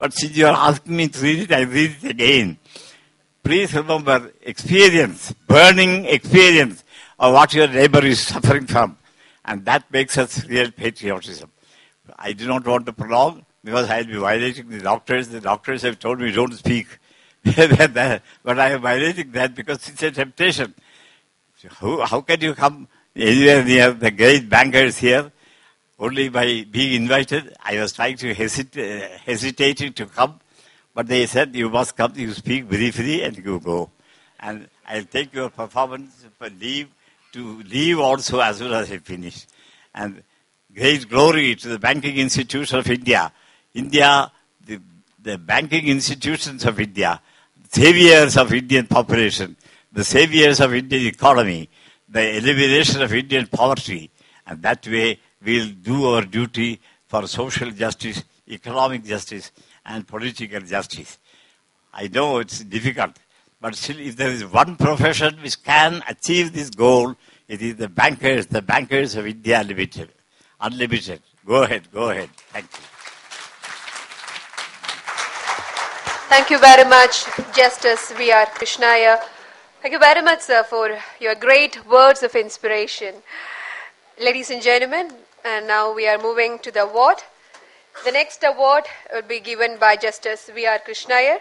But since you are asking me to read it, I read it again. Please remember experience, burning experience of what your neighbor is suffering from. And that makes us real patriotism. I do not want to prolong because I will be violating the doctors. The doctors have told me don't speak. But I am violating that because it's a temptation. How can you come anywhere near the great bankers here? Only by being invited. I was trying to hesitating to come. But they said, you must come, you speak briefly and you go. And I'll take your performance for leave to leave also as soon as I finish. And great glory to the banking institutions of India. The banking institutions of India, saviors of Indian population, the saviors of Indian economy, the elimination of Indian poverty. And that way we'll do our duty for social justice, economic justice, and political justice. I know it's difficult, but still if there is one profession which can achieve this goal, it is the bankers of India Limited. Unlimited. Go ahead. Thank you. Thank you very much, Justice V.R. Krishnaiyer. Thank you very much, sir, for your great words of inspiration. Ladies and gentlemen, and now we are moving to the award. The next award will be given by Justice V.R. Krishnaiyer.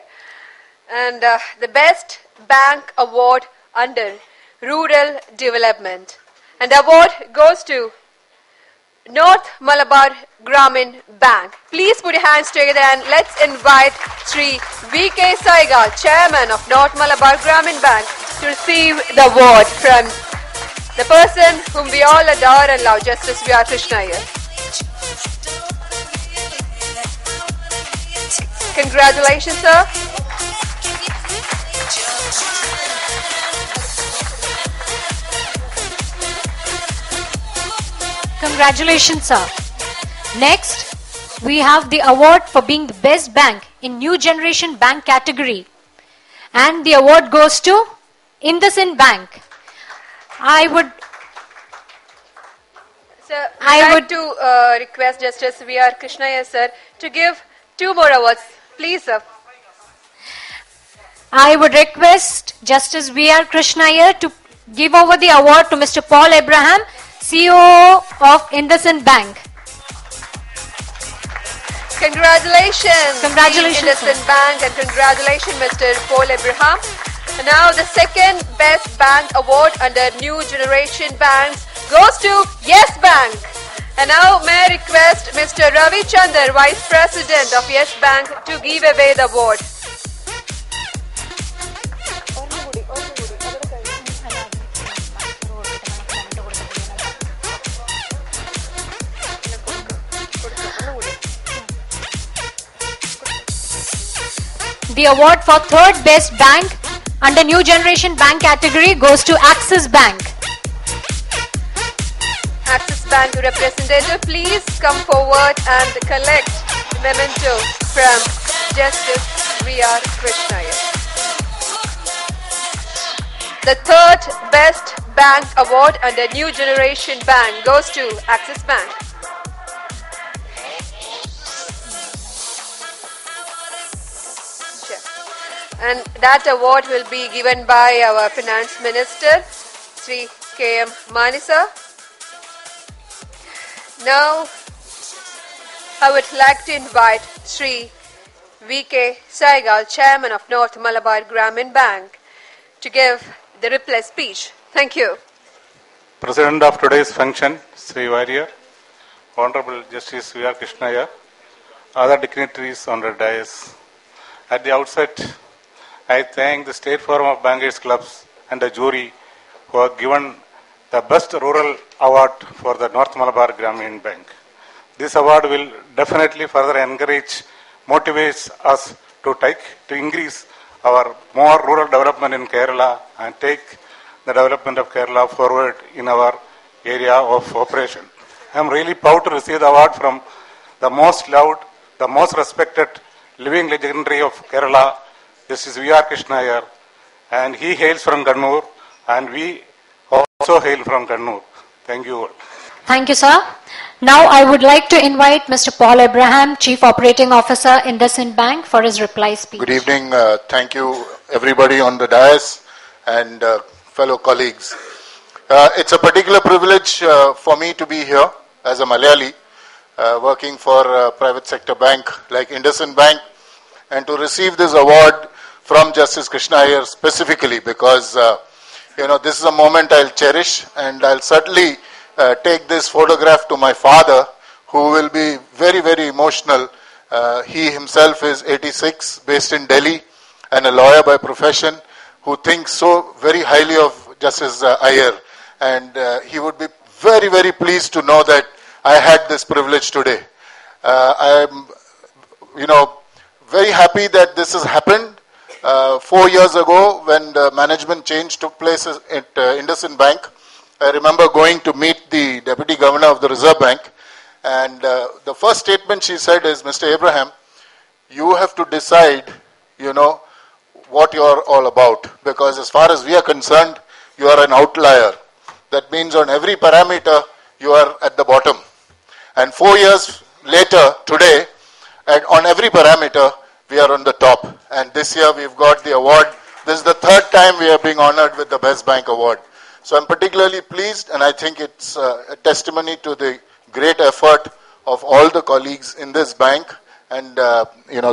And the Best Bank Award under Rural Development. And the award goes to North Malabar Gramin Bank. Please put your hands together and let's invite Sri V.K. Saigal, Chairman of North Malabar Gramin Bank, to receive the award from the person whom we all adore and love, Justice V.R. Krishnaiyer. Congratulations, sir. Congratulations, sir. Next, we have the award for being the best bank in New Generation Bank category. And the award goes to IndusInd Bank. I would request Justice V.R. Krishnaiyer, sir, to give 2 more awards. Please, sir. I would request Justice V.R. Krishnaiyer to give over the award to Mr. Paul Abraham, CEO of IndusInd Bank. Congratulations. Congratulations, IndusInd Bank, and congratulations, Mr. Paul Abraham. And now the second Best Bank Award under New Generation Banks goes to Yes Bank. And now may I request Mr. Ravi Chandar, Vice President of Yes Bank, to give away the award. The award for third best bank under New Generation Bank category goes to Axis Bank. Axis Bank representative, please come forward and collect the memento from Justice V.R. Krishnaiyer. The third best bank award under New Generation Bank goes to Axis Bank. And that award will be given by our Finance Minister, Sri K.M. Manisa. Now, I would like to invite Sri V.K. Saigal, Chairman of North Malabar Gramin Bank, to give the reply speech. Thank you. President of today's function, Sri Warrior, Honorable Justice V.R. Krishnaiyer, other dignitaries on the dais. At the outset, I thank the State Forum of Bankers Clubs and the jury who have given the Best Rural Award for the North Malabar Gramin Bank. This award will definitely further encourage, motivates us to increase our more rural development in Kerala and take the development of Kerala forward in our area of operation. I am really proud to receive the award from the most loved, the most respected living legendary of Kerala, Justice V.R. Krishnaiyer, and he hails from Kannur, and we also hail from Kannur. Thank you all. Thank you, sir. Now I would like to invite Mr. Paul Abraham, Chief Operating Officer, IndusInd Bank, for his reply speech. Good evening. Thank you, everybody on the dais and fellow colleagues. It's a particular privilege for me to be here as a Malayali, working for a private sector bank like IndusInd Bank, and to receive this award from Justice Krishna Iyer specifically because, this is a moment I'll cherish, and I'll certainly take this photograph to my father, who will be very, very emotional. He himself is 86, based in Delhi, and a lawyer by profession, who thinks so very highly of Justice Iyer. And he would be very, very pleased to know that I had this privilege today. I am, very happy that this has happened. 4 years ago, when the management change took place at IndusInd Bank, I remember going to meet the Deputy Governor of the Reserve Bank, and the first statement she said is, Mr. Abraham, you have to decide, what you are all about, because as far as we are concerned, you are an outlier. That means on every parameter, you are at the bottom. And 4 years later, today, on every parameter, we are on the top. And this year, we've got the award. This is the third time we are being honored with the Best Bank Award. So I'm particularly pleased, and I think it's a testimony to the great effort of all the colleagues in this bank. And,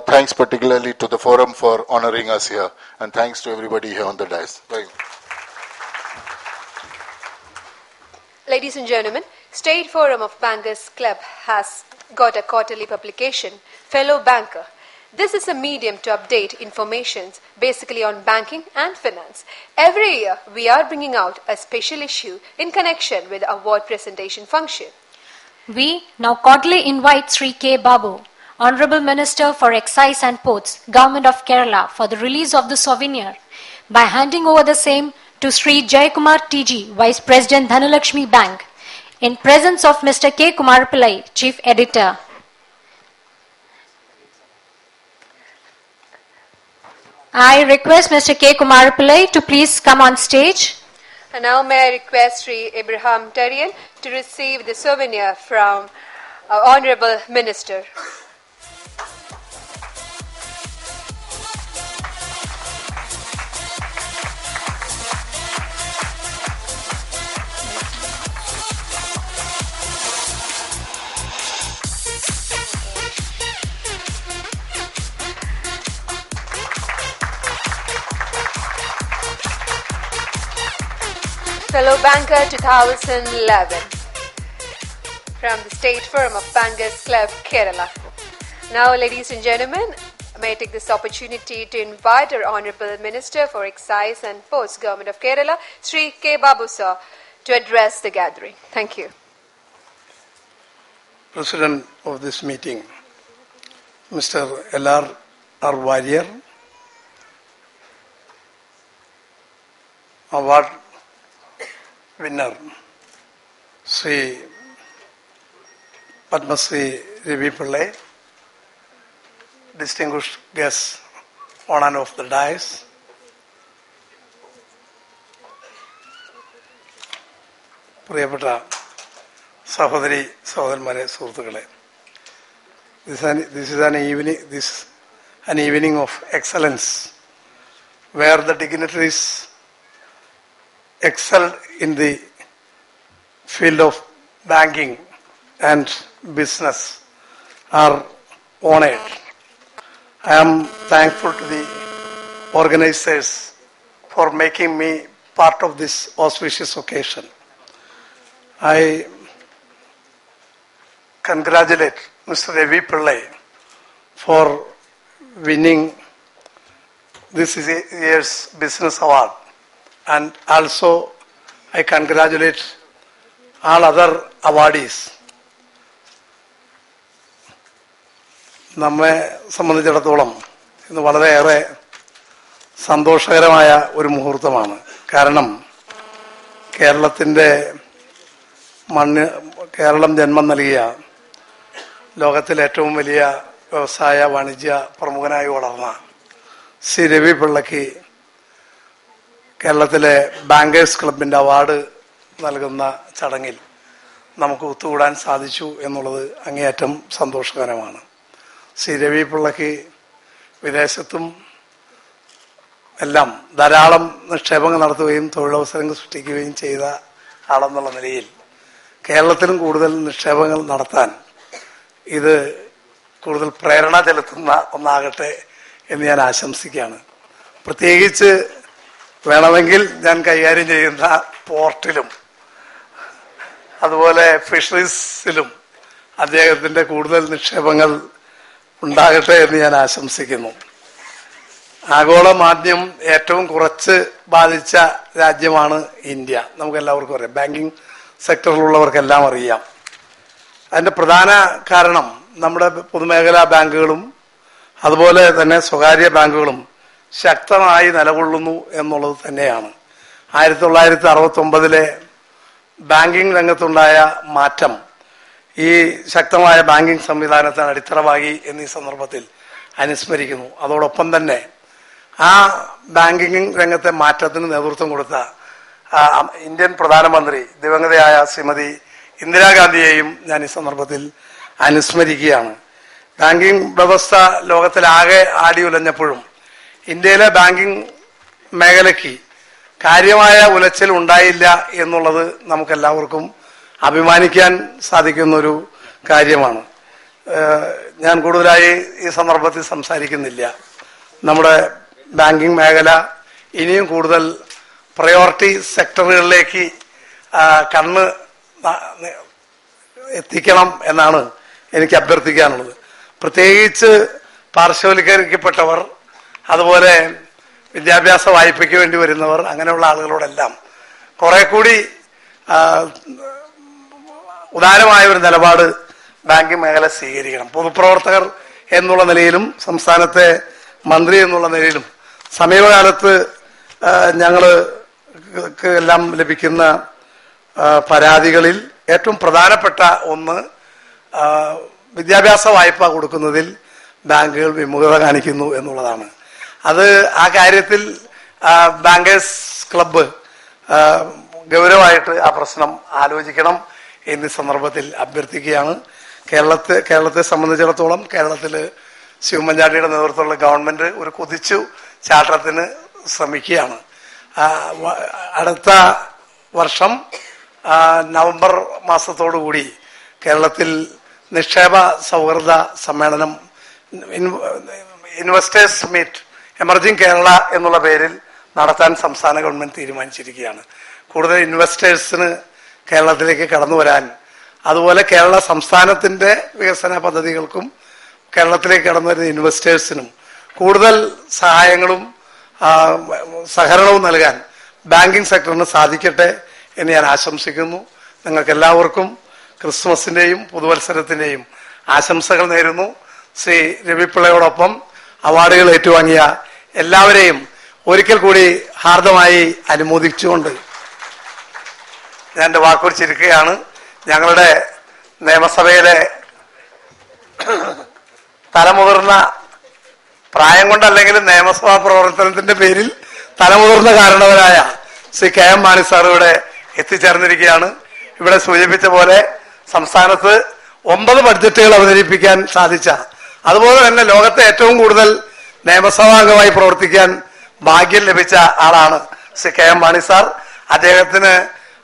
thanks particularly to the forum for honoring us here. And thanks to everybody here on the dais. Thank you. Ladies and gentlemen, State Forum of Bankers Club has got a quarterly publication, Fellow Banker. This is a medium to update information basically on banking and finance. Every year, we are bringing out a special issue in connection with the award presentation function. We now cordially invite Sri K. Babu, Honorable Minister for Excise and Ports, Government of Kerala, for the release of the souvenir by handing over the same to Sri Jayakumar TG, Vice President, Dhanalakshmi Bank, in presence of Mr. K. Kumar Pillai, Chief Editor. I request Mr. K. Kumar Pillai to please come on stage. And now may I request Sri Abraham Tarian to receive the souvenir from our Honorable Minister. Fellow Banker 2011 from the State Firm of Bankers Club, Kerala. Now, ladies and gentlemen, may I take this opportunity to invite our Honorable Minister for Excise and Ports, Government of Kerala, Sri K. Babu sir, to address the gathering. Thank you. President of this meeting, Mr. L.R. Warrier, award winner, Sri Padma Shri Ravi Pillai, distinguished guests on and off the dais, പ്രിയപ്പെട്ട സഹോദരി സഹോദരന്മാരെ സുഹൃത്തുക്കളെ, this is an evening of excellence where the dignitaries excelled in the field of banking and business are honored. I am thankful to the organizers for making me part of this auspicious occasion. I congratulate Mr. Ravi Pillai for winning this year's business award, and also I congratulate all other awardees. നമ്മെ സംബന്ധിച്ചിടത്തോളം ഇന്ന് വളരെയേറെ സന്തോഷകരമായ ഒരു മുഹൂർത്തമാണ്. കാരണം കേരളം ജന്മം നൽകിയ ലോകത്തിലെ ഏറ്റവും വലിയ വ്യവസായ വാണിജ്യ പ്രമുഖനായി വളർന്ന ശ്രീ രവി പിള്ളയ്ക്ക് കേരളത്തിലെ ബാങ്കേഴ്സ് ക്ലബിന്റെ അവാർഡ് നൽകുന്ന ചടങ്ങിൽ നമുക്ക് ഒത്തുകൂടാൻ സാധിച്ചു എന്നുള്ളത് അങ്ങേയറ്റം സന്തോഷകരമാണ്. ശ്രീ രവി പിള്ളയ്ക്ക് വിദേശത്തും എല്ലാം ധാരാളം നിക്ഷേപങ്ങൾ നടത്തുകയും തൊഴിലവസരങ്ങൾ സൃഷ്ടിക്കുകയും ചെയ്ത ആളെന്നുള്ള നിലയിൽ കേരളത്തിലും കൂടുതൽ നിക്ഷേപങ്ങൾ നടത്താൻ ഇത് കൂടുതൽ പ്രേരണ ചെലുത്തുന്ന ഒന്നാകട്ടെ എന്ന് ഞാൻ ആശംസിക്കുകയാണ്. പ്രത്യേകിച്ച് വേണമെങ്കിൽ ഞാൻ കൈകാര്യം ചെയ്യുന്ന പോർട്ടിലും അതുപോലെ ഫിഷറീസിലും അദ്ദേഹത്തിന്റെ കൂടുതൽ നിക്ഷേപങ്ങൾ ഉണ്ടാകട്ടെ എന്ന് ഞാൻ ആശംസിക്കുന്നു. ആഗോള മാന്ദ്യം ഏറ്റവും കുറച്ച് ബാധിച്ച രാജ്യമാണ് ഇന്ത്യ. നമുക്കെല്ലാവർക്കും അറിയാം, ബാങ്കിങ് സെക്ടറിലുള്ളവർക്കെല്ലാം അറിയാം. അതിന്റെ പ്രധാന കാരണം നമ്മുടെ പൊതുമേഖലാ ബാങ്കുകളും അതുപോലെ തന്നെ സ്വകാര്യ ബാങ്കുകളും ശക്തമായി നിലകൊള്ളുന്നു എന്നുള്ളത് തന്നെയാണ്. 1969 ബാങ്കിങ് രംഗത്തുണ്ടായ മാറ്റം ഈ ശക്തമായ ബാങ്കിങ് സംവിധാനത്തിന് അടിത്തറവാകി എന്നീ സന്ദർഭത്തിൽ അനുസ്മരിക്കുന്നു. അതോടൊപ്പം തന്നെ ആ ബാങ്കിങ് രംഗത്തെ മാറ്റത്തിന് നേതൃത്വം കൊടുത്ത ഇന്ത്യൻ പ്രധാനമന്ത്രി ദിവംഗതയായ ശ്രീമതി ഇന്ദിരാഗാന്ധിയെയും ഞാൻ ഈ സന്ദർഭത്തിൽ അനുസ്മരിക്കുകയാണ്. ബാങ്കിങ് വ്യവസ്ഥ ലോകത്തിലാകെ ആടിയുലഞ്ഞപ്പോഴും ഇന്ത്യയിലെ ബാങ്കിങ് മേഖലയ്ക്ക് കാര്യമായ ഉലച്ചിൽ ഉണ്ടായില്ല എന്നുള്ളത് നമുക്കെല്ലാവർക്കും അഭിമാനിക്കാൻ സാധിക്കുന്ന ഒരു കാര്യമാണ്. ഞാൻ കൂടുതലായി ഈ സന്ദർഭത്തിൽ സംസാരിക്കുന്നില്ല. നമ്മുടെ ബാങ്കിങ് മേഖല ഇനിയും കൂടുതൽ പ്രയോറിറ്റി സെക്ടറുകളിലേക്ക് കണ്ണ് എത്തിക്കണം എന്നാണ് എനിക്ക് അഭ്യർത്ഥിക്കാനുള്ളത്. പ്രത്യേകിച്ച് പാർശ്വവൽക്കരിക്കപ്പെട്ടവർ, അതുപോലെ വിദ്യാഭ്യാസ വായ്പയ്ക്ക് വേണ്ടി വരുന്നവർ, അങ്ങനെയുള്ള ആളുകളോടെല്ലാം കുറെ കൂടി ഉദാരമായ ഒരു നിലപാട് ബാങ്കിങ് മേഖല സ്വീകരിക്കണം. പൊതുപ്രവർത്തകർ എന്നുള്ള നിലയിലും സംസ്ഥാനത്തെ മന്ത്രി എന്നുള്ള നിലയിലും സമീപകാലത്ത് ഞങ്ങൾക്ക് എല്ലാം ലഭിക്കുന്ന പരാതികളിൽ ഏറ്റവും പ്രധാനപ്പെട്ട ഒന്ന് വിദ്യാഭ്യാസ വായ്പ കൊടുക്കുന്നതിൽ ബാങ്കുകൾ വിമുഖത കാണിക്കുന്നു എന്നുള്ളതാണ്. അത് ആ കാര്യത്തിൽ ബാങ്കേഴ്സ് ക്ലബ്ബ് ഗൗരവമായിട്ട് ആ പ്രശ്നം ആലോചിക്കണം എന്നീ സന്ദർഭത്തിൽ അഭ്യർത്ഥിക്കുകയാണ്. കേരളത്തെ സംബന്ധിച്ചിടത്തോളം കേരളത്തില് ഉമ്മൻചാണ്ടിയുടെ നേതൃത്വത്തിലുള്ള ഗവൺമെന്റ് ഒരു കുതിച്ചു ചാട്ടത്തിന് ശ്രമിക്കുകയാണ്. അടുത്ത വർഷം നവംബർ മാസത്തോടുകൂടി കേരളത്തിൽ നിക്ഷേപ സൗഹൃദ സമ്മേളനം, ഇൻവെസ്റ്റേഴ്സ് മീറ്റ് എമർജിംഗ് കേരള എന്നുള്ള പേരിൽ നടത്താൻ സംസ്ഥാന ഗവൺമെന്റ് തീരുമാനിച്ചിരിക്കുകയാണ്. കൂടുതൽ ഇൻവെസ്റ്റേഴ്സിന് കേരളത്തിലേക്ക് കടന്നു വരാൻ, അതുപോലെ കേരള സംസ്ഥാനത്തിന്റെ വികസന പദ്ധതികൾക്കും കേരളത്തിലേക്ക് കടന്നു വരുന്ന ഇൻവെസ്റ്റേഴ്സിനും കൂടുതൽ സഹായങ്ങളും സഹകരണവും നൽകാൻ ബാങ്കിങ് സെക്ടറിന് സാധിക്കട്ടെ എന്ന് ഞാൻ ആശംസിക്കുന്നു. നിങ്ങൾക്ക് എല്ലാവർക്കും ക്രിസ്മസിന്റെയും പുതുവത്സരത്തിന്റെയും ആശംസകൾ നേരുന്നു. ശ്രീ രവിപിള്ളയോടൊപ്പം അവാർഡുകൾ ഏറ്റുവാങ്ങിയ എല്ലാവരെയും ഒരിക്കൽ കൂടി ഹാർദമായി അനുമോദിച്ചുകൊണ്ട് ഞാൻ എന്റെ വാക്കുകൾ ചുരുക്കുകയാണ്. ഞങ്ങളുടെ നിയമസഭയിലെ തലമുതിർന്ന, പ്രായം കൊണ്ടല്ലെങ്കിലും നിയമസഭാ പ്രവർത്തനത്തിന്റെ പേരിൽ തലമുതിർന്ന കാരണവരായ ശ്രീ KM മാണി സാർ ഇവിടെ എത്തിച്ചേർന്നിരിക്കുകയാണ്. ഇവിടെ സൂചിപ്പിച്ച പോലെ സംസ്ഥാനത്ത് 9 ബഡ്ജറ്റുകൾ അവതരിപ്പിക്കാൻ സാധിച്ച, അതുപോലെ തന്നെ ലോകത്തെ ഏറ്റവും കൂടുതൽ നിയമസഭാംഗമായി പ്രവർത്തിക്കാൻ ഭാഗ്യം ലഭിച്ച ആളാണ് ശ്രീ KM മാണി സാർ.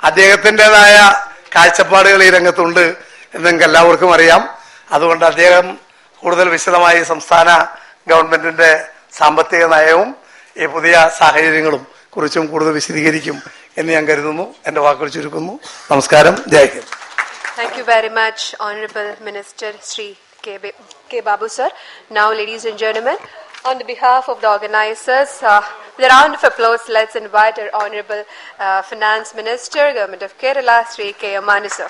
അദ്ദേഹത്തിൻ്റെതായ കാഴ്ചപ്പാടുകൾ ഈ രംഗത്തുണ്ട് എന്ന് നിങ്ങൾക്ക് എല്ലാവർക്കും അറിയാം. അതുകൊണ്ട് അദ്ദേഹം കൂടുതൽ വിശദമായി സംസ്ഥാന ഗവൺമെന്റിന്റെ സാമ്പത്തിക നയവും ഈ പുതിയ സാഹചര്യങ്ങളും കുറിച്ചും കൂടുതൽ വിശദീകരിക്കും എന്ന് ഞാൻ കരുതുന്നു. എന്റെ വാക്കുകൾ ചുരുക്കുന്നു. നമസ്കാരം. ജയ് Hind. Thank you very much, Honorable Minister Sri K. Babu sir. Now, ladies and gentlemen, on the behalf of the organizers, with a round of applause, let's invite our Honorable Finance Minister, Government of Kerala, Sri K. Mani sir.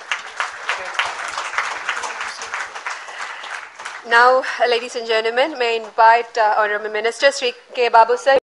Now, ladies and gentlemen, may I invite Honorable Minister Sri K. Babu sir